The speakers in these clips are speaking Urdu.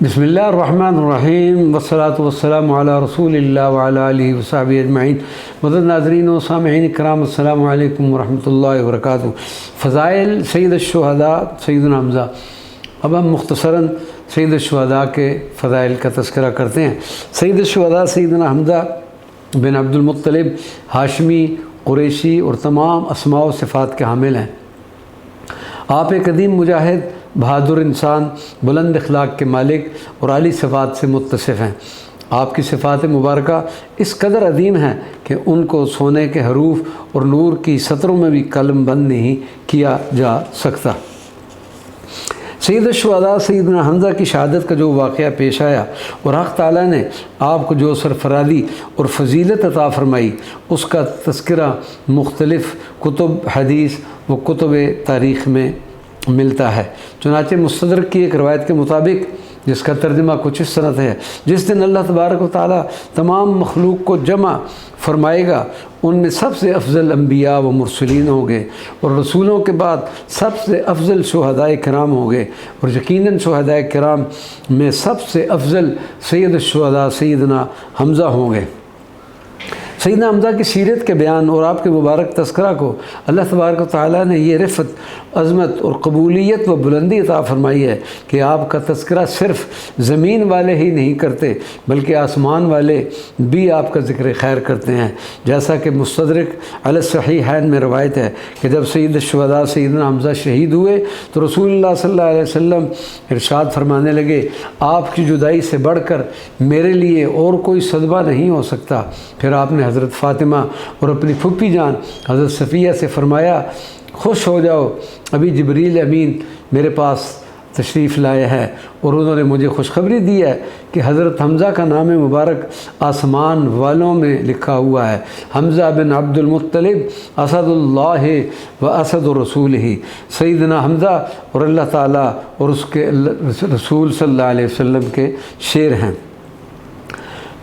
بسم الرحمن الرحیم والصلاۃ والسلام علی رسول اللہ وعلی آلہ وصحبہ اجمعین۔ معزز ناظرین و سامعین کرام، السلام علیکم ورحمۃ اللہ وبرکاتہ۔ فضائل سید الشہداء سیدنا حمزہ۔ اب ہم مختصراً سید الشہداء کے فضائل کا تذکرہ کرتے ہیں۔ سید الشہداء سیدنا حمزہ بن عبد المطلب ہاشمی، قریشی اور تمام اسماء و صفات کے حامل ہیں۔ آپ ایک قدیم مجاہد، بہادر انسان، بلند اخلاق کے مالک اور عالی صفات سے متصف ہیں۔ آپ کی صفات مبارکہ اس قدر عظیم ہیں کہ ان کو سونے کے حروف اور نور کی سطروں میں بھی قلم بند نہیں کیا جا سکتا۔ سید الشہداء سیدنا حمزہ کی شہادت کا جو واقعہ پیش آیا اور حق تعالیٰ نے آپ کو جو سرفرادی اور فضیلت عطا فرمائی، اس کا تذکرہ مختلف کتب حدیث و کتب تاریخ میں ملتا ہے۔ چنانچہ مستدرک کی ایک روایت کے مطابق، جس کا ترجمہ کچھ اس طرح ہے: جس دن اللہ تبارک و تعالیٰ تمام مخلوق کو جمع فرمائے گا، ان میں سب سے افضل انبیاء و مرسلین ہوں گے، اور رسولوں کے بعد سب سے افضل شہداء کرام ہوں گے، اور یقیناً شہداء کرام میں سب سے افضل سید الشہداء سیدنا حمزہ ہوں گے۔ سیدنا حمزہ کی سیرت کے بیان اور آپ کے مبارک تذکرہ کو اللہ تبارک و تعالیٰ نے یہ رفعت، عظمت اور قبولیت و بلندی عطا فرمائی ہے کہ آپ کا تذکرہ صرف زمین والے ہی نہیں کرتے بلکہ آسمان والے بھی آپ کا ذکر خیر کرتے ہیں۔ جیسا کہ مستدرک علی الصحیحین میں روایت ہے کہ جب سید الشہداء سیدنا حمزہ شہید ہوئے تو رسول اللہ صلی اللہ علیہ وسلم ارشاد فرمانے لگے: آپ کی جدائی سے بڑھ کر میرے لیے اور کوئی صدمہ نہیں ہو سکتا۔ پھر آپ نے حضرت فاطمہ اور اپنی پھپھی جان حضرت صفیہ سے فرمایا: خوش ہو جاؤ، ابھی جبریل امین میرے پاس تشریف لائے ہیں اور انہوں نے مجھے خوشخبری دی ہے کہ حضرت حمزہ کا نام مبارک آسمان والوں میں لکھا ہوا ہے۔ حمزہ بن عبد المطلب اسد اللہ و اسد رسول ہی۔ سیدنا حمزہ اور اللہ تعالیٰ اور اس کے رسول صلی اللہ علیہ وسلم کے شیر ہیں۔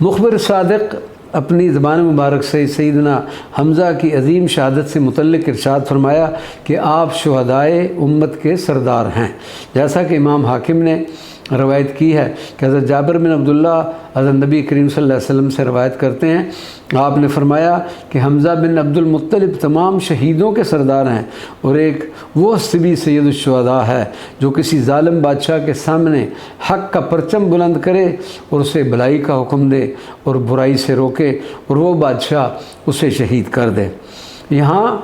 مخبر صادق اپنی زبان مبارک سے سیدنا حمزہ کی عظیم شہادت سے متعلق ارشاد فرمایا کہ آپ شہدائے امت کے سردار ہیں۔ جیسا کہ امام حاکم نے روایت کی ہے کہ حضرت جابر بن عبداللہ حضرت نبی کریم صلی اللہ علیہ وسلم سے روایت کرتے ہیں، آپ نے فرمایا کہ حمزہ بن عبد المطلب تمام شہیدوں کے سردار ہیں، اور ایک وہ ہستی بھی سید الشہداء ہے جو کسی ظالم بادشاہ کے سامنے حق کا پرچم بلند کرے اور اسے بھلائی کا حکم دے اور برائی سے روکے، اور وہ بادشاہ اسے شہید کر دے۔ یہاں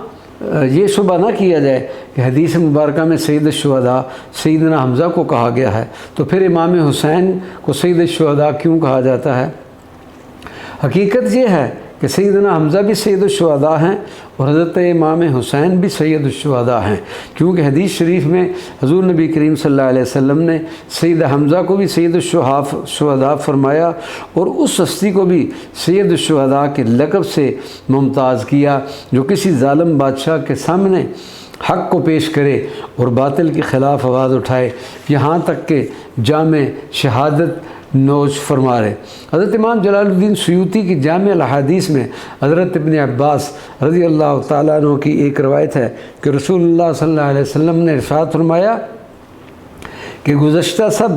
یہ شبہ نہ کیا جائے کہ حدیث مبارکہ میں سید الشہداء سیدنا حمزہ کو کہا گیا ہے، تو پھر امام حسین کو سید الشہداء کیوں کہا جاتا ہے؟ حقیقت یہ ہے کہ سیدنا حمزہ بھی سید الشہداء ہیں اور حضرت امام حسین بھی سید الشہداء ہیں، کیونکہ حدیث شریف میں حضور نبی کریم صلی اللہ علیہ وسلم نے سید حمزہ کو بھی سید الشہداء فرمایا اور اس ہستی کو بھی سید الشہداء کے لقب سے ممتاز کیا جو کسی ظالم بادشاہ کے سامنے حق کو پیش کرے اور باطل کے خلاف آواز اٹھائے، یہاں تک کہ جامع شہادت نوش فرما رہے۔ حضرت امام جلال الدین سیوطی کی جامع الاحادیث میں حضرت ابن عباس رضی اللہ تعالیٰ عنہ کی ایک روایت ہے کہ رسول اللہ صلی اللہ علیہ وسلم نے ارشاد فرمایا کہ گزشتہ سب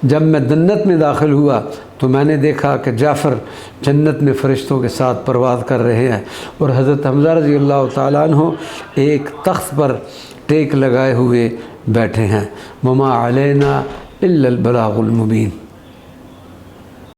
جب میں جنت میں داخل ہوا تو میں نے دیکھا کہ جعفر جنت میں فرشتوں کے ساتھ پرواز کر رہے ہیں، اور حضرت حمزہ رضی اللہ تعالیٰ عنہ ایک تخت پر ٹیک لگائے ہوئے بیٹھے ہیں۔ وما علینا الا البلاغ المبین۔